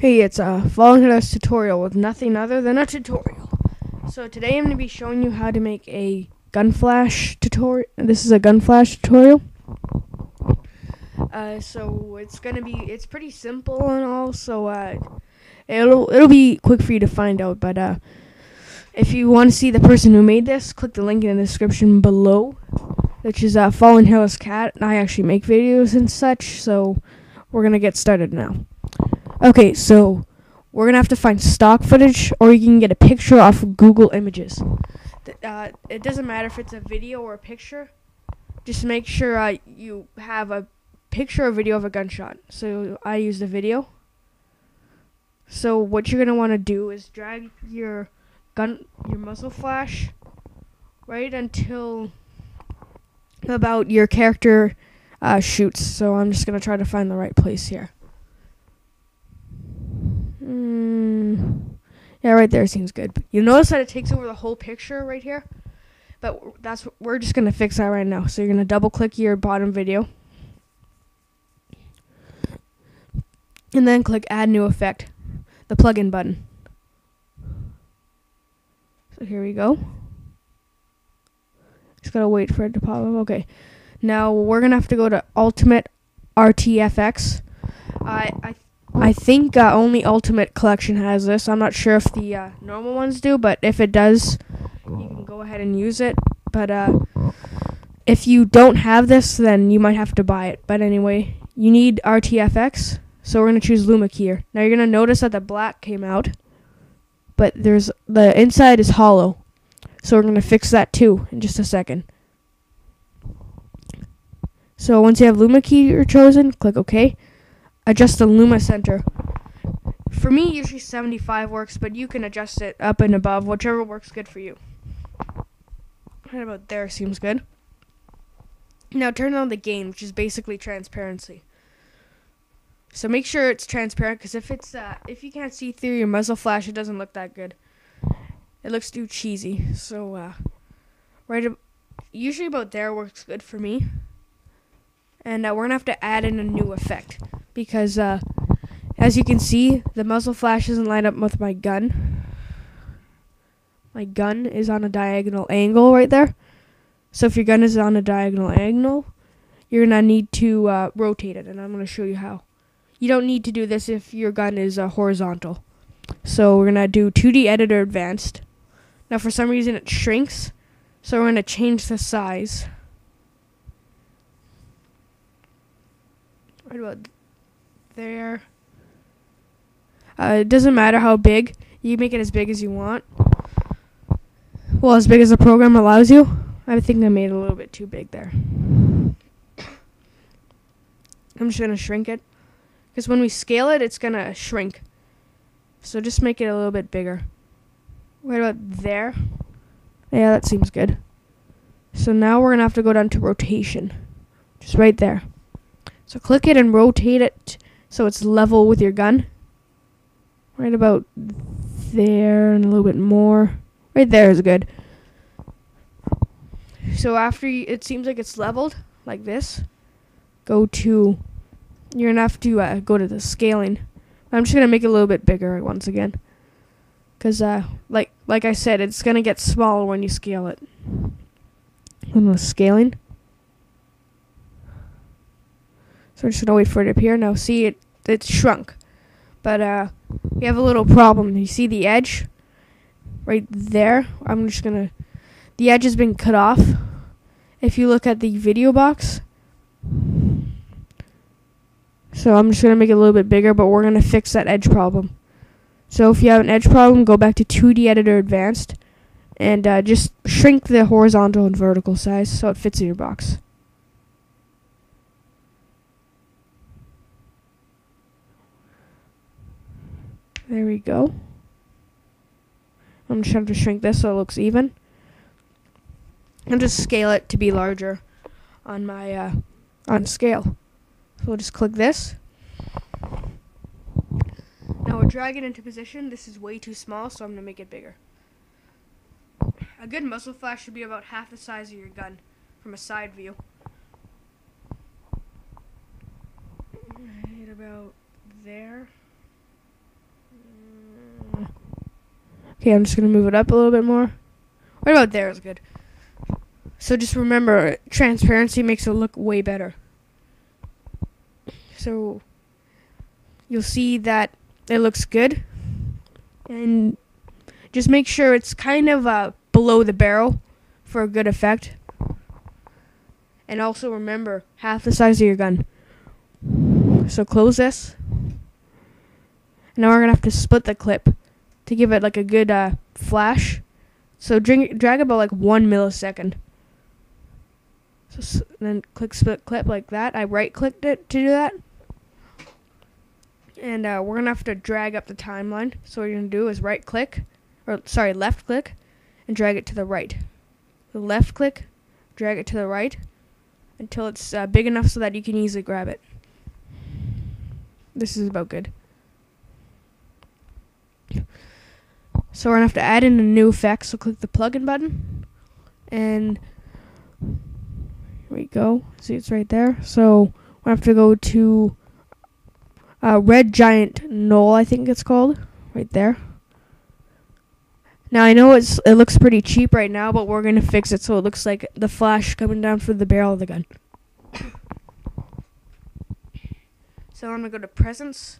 Hey, it's a volunteers tutorial with nothing other than a tutorial. So today I'm going to be showing you how to make a gun flash tutorial. This is a gun flash tutorial. So it's pretty simple and all. So it'll be quick for you to find out. But if you want to see the person who made this, click the link in the description below, which is Fallen Hairless Cat. And I actually make videos and such. So we're gonna get started now. Okay, so we're going to have to find stock footage, or you can get a picture off of Google Images. It doesn't matter if it's a video or a picture. Just make sure you have a picture or video of a gunshot. So I used a video. So what you're going to want to do is drag your muzzle flash right until about your character shoots. So I'm just going to try to find the right place here. Yeah, right there seems good. You notice that it takes over the whole picture right here? But we're just going to fix that right now. So you're going to double click your bottom video. And then click add new effect, the plugin button. So here we go. Just got to wait for it to pop up. Okay. Now we're going to have to go to Ultimate RTFX. I think only Ultimate Collection has this. I'm not sure if the normal ones do, but if it does, you can go ahead and use it. But if you don't have this, then you might have to buy it. But anyway, you need RTFX, so we're going to choose Luma Keyer. Now you're going to notice that the black came out, but the inside is hollow. So we're going to fix that too in just a second. So once you have Luma Keyer chosen, click OK. Adjust the Luma center. For me, usually 75 works, but you can adjust it up and above, whichever works good for you. Right about there seems good. Now turn on the gain, which is basically transparency. So make sure it's transparent, because if you can't see through your muzzle flash, it doesn't look that good. It looks too cheesy. So usually about there works good for me. And we're going to have to add in a new effect. Because, as you can see, the muzzle flash isn't lined up with my gun. My gun is on a diagonal angle right there. So if your gun is on a diagonal angle, you're going to need to rotate it. And I'm going to show you how. You don't need to do this if your gun is horizontal. So we're going to do 2D Editor Advanced. Now for some reason it shrinks. So we're going to change the size. Right about there. It doesn't matter how big. You can make it as big as you want. Well, as big as the program allows you. I think I made it a little bit too big there. I'm just going to shrink it. Because when we scale it, it's going to shrink. So just make it a little bit bigger. Right about there. Yeah, that seems good. So now we're going to have to go down to rotation. Just right there. So click it and rotate it so it's level with your gun. Right about there and a little bit more. Right there is good. So after it seems like it's leveled, like this, you're going to have to go to the scaling. I'm just going to make it a little bit bigger once again. Because, like I said, it's going to get smaller when you scale it. On the scaling. So we're just going to wait for it to appear. Now see, it's shrunk. But we have a little problem. You see the edge? Right there. The edge has been cut off. If you look at the video box. So I'm just going to make it a little bit bigger, but we're going to fix that edge problem. So if you have an edge problem, go back to 2D Editor Advanced. And just shrink the horizontal and vertical size so it fits in your box. There we go. I'm just trying to shrink this so it looks even. And just scale it to be larger on my on scale. So we'll just click this. Now we're dragging into position. This is way too small, so I'm going to make it bigger. A good muzzle flash should be about half the size of your gun from a side view. Right about there. Okay, I'm just going to move it up a little bit more. Right about there is good. So just remember, transparency makes it look way better. So you'll see that it looks good. And just make sure it's kind of below the barrel for a good effect. And also remember, half the size of your gun. So close this. Now we're going to have to split the clip to give it like a good flash. So drag about like 1 millisecond. So then click split clip like that. I right clicked it to do that. And we're going to have to drag up the timeline. So what you're going to do is left click, and drag it to the right. The left click, drag it to the right until it's big enough so that you can easily grab it. This is about good. So we're going to have to add in a new effect. So click the plugin button. And here we go. See, it's right there. So we have to go to Red Giant Knoll, I think it's called. Right there. Now I know it looks pretty cheap right now, but we're going to fix it so it looks like the flash coming down through the barrel of the gun. So I'm going to go to Presence.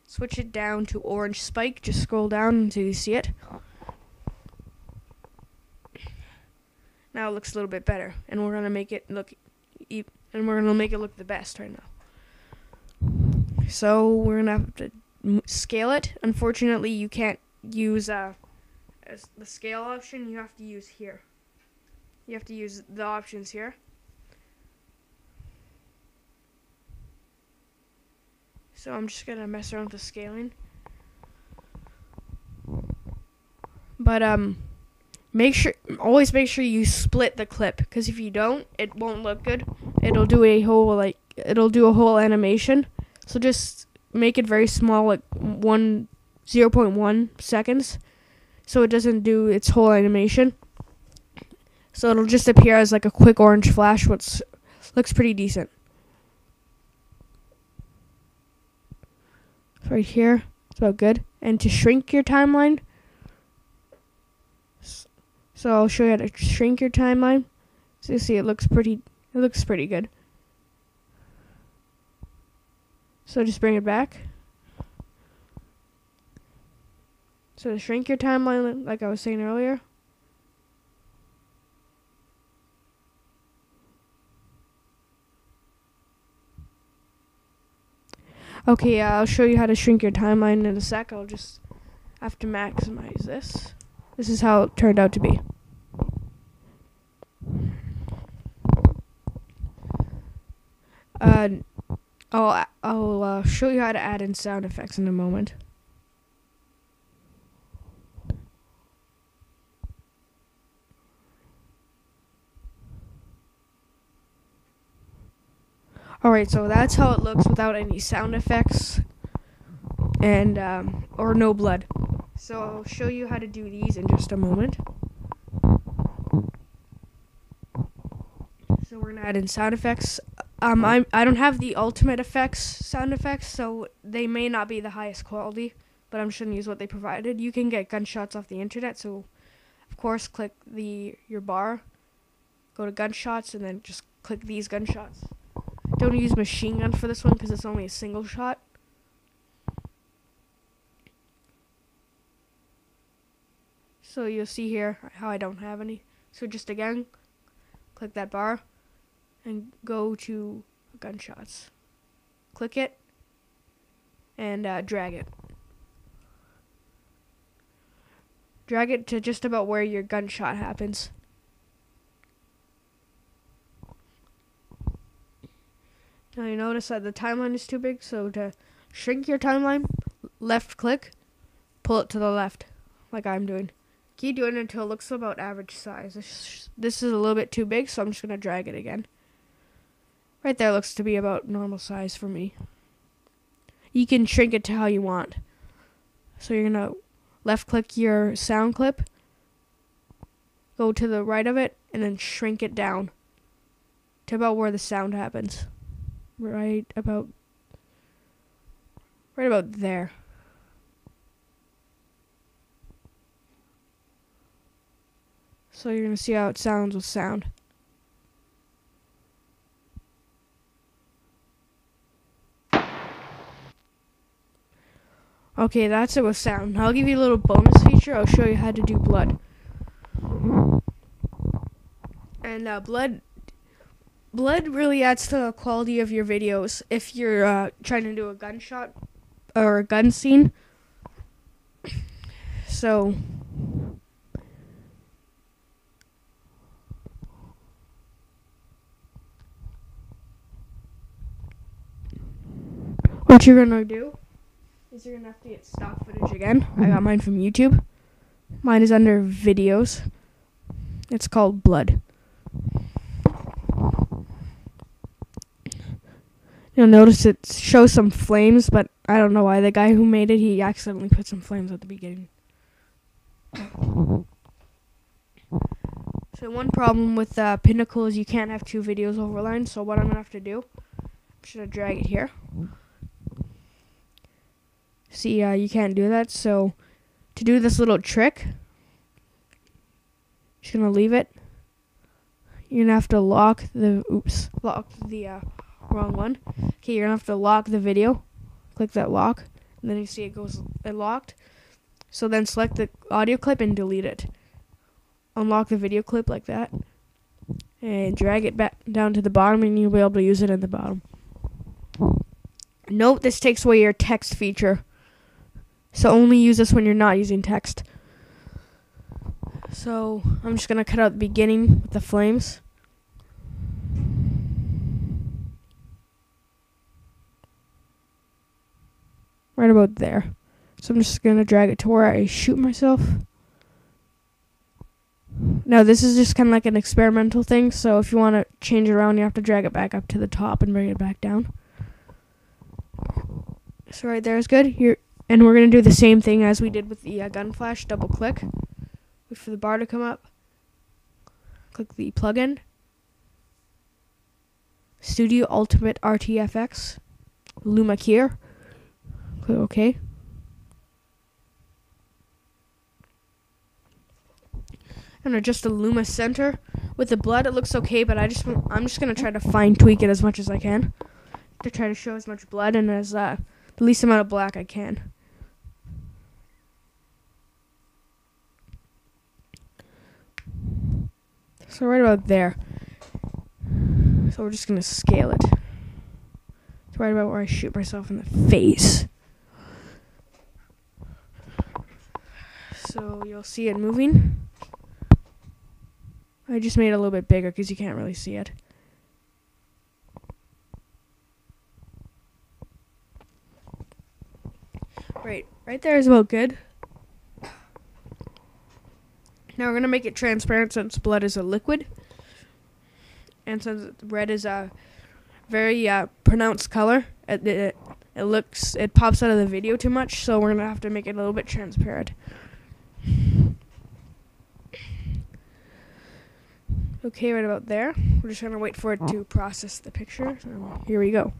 Switch it down to Orange Spike. Just scroll down until you see it. Now it looks a little bit better, and we're gonna make it look, the best right now. So we're gonna have to scale it. Unfortunately, you can't use the scale option. You have to use here. You have to use the options here. So I'm just gonna mess around with the scaling. But always make sure you split the clip, because if you don't, it won't look good. It'll do a whole animation. So just make it very small, like 0.1 seconds, so it doesn't do its whole animation. So it'll just appear as like a quick orange flash, which looks pretty decent. Right here, it's about good. And to shrink your timeline, so I'll show you how to shrink your timeline. So you see, it looks pretty good. So just bring it back. So to shrink your timeline, like I was saying earlier, okay, I'll show you how to shrink your timeline in a sec. I'll just have to maximize this. This is how it turned out to be. I'll show you how to add in sound effects in a moment. Alright, so that's how it looks without any sound effects and or no blood. So I'll show you how to do these in just a moment. So we're gonna add in sound effects. I don't have the ultimate sound effects, so they may not be the highest quality, but I'm just gonna use what they provided. You can get gunshots off the internet, so of course click your bar, go to gunshots, and then just click these gunshots. Don't use machine gun for this one because it's only a single shot. So you'll see here how I don't have any. So just again, click that bar and go to gunshots. Click it and drag it. Drag it to just about where your gunshot happens. Now you notice that the timeline is too big, so to shrink your timeline, left click, pull it to the left, like I'm doing. Keep doing it until it looks about average size. This is a little bit too big, so I'm just going to drag it again. Right there looks to be about normal size for me. You can shrink it to how you want. So you're going to left click your sound clip, go to the right of it, and then shrink it down to about where the sound happens. Right about there. So you're going to see how it sounds with sound. Okay, that's it with sound. I'll give you a little bonus feature. I'll show you how to do blood. And blood really adds to the quality of your videos. If you're trying to do a gunshot or a gun scene. So what you're going to do is you're going to have to get stock footage again. I got mine from YouTube. Mine is under videos. It's called Blood. You'll notice it shows some flames, but I don't know why. The guy who made it, he accidentally put some flames at the beginning. So one problem with Pinnacle is you can't have two videos overlined. So what I'm going to have to do, I'm just going to drag it here. See, you can't do that. So to do this little trick, just going to leave it. You're going to have to lock the wrong one. Okay, you're going to have to lock the video. Click that lock. And then you see it locked. So then select the audio clip and delete it. Unlock the video clip like that. And drag it back down to the bottom and you'll be able to use it in the bottom. Note this takes away your text feature. So only use this when you're not using text. So I'm just going to cut out the beginning with the flames. Right about there. So I'm just going to drag it to where I shoot myself. Now this is just kind of like an experimental thing. So if you want to change it around, you have to drag it back up to the top and bring it back down. So right there is good. And we're going to do the same thing as we did with the gun flash. Double click. Wait for the bar to come up. Click the plugin. Studio Ultimate RTFX. Luma Keyer. Click OK. And adjust the Luma center. With the blood it looks okay, but I'm just going to try to fine tweak it as much as I can. To try to show as much blood and as the least amount of black I can. So right about there. So we're just going to scale it. It's right about where I shoot myself in the face. So you'll see it moving. I just made it a little bit bigger because you can't really see it. Right there is about good. Now we're going to make it transparent since blood is a liquid. And since red is a very pronounced color, it pops out of the video too much, so we're going to have to make it a little bit transparent. Okay, right about there. We're just going to wait for it to process the picture. So here we go.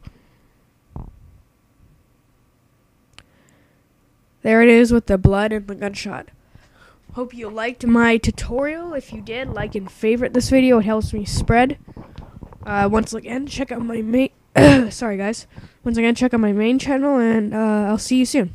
There it is with the blood and the gunshot. Hope you liked my tutorial. If you did, like and favorite this video. It helps me spread. Once again, check out my main... Sorry, guys. Once again, check out my main channel, and I'll see you soon.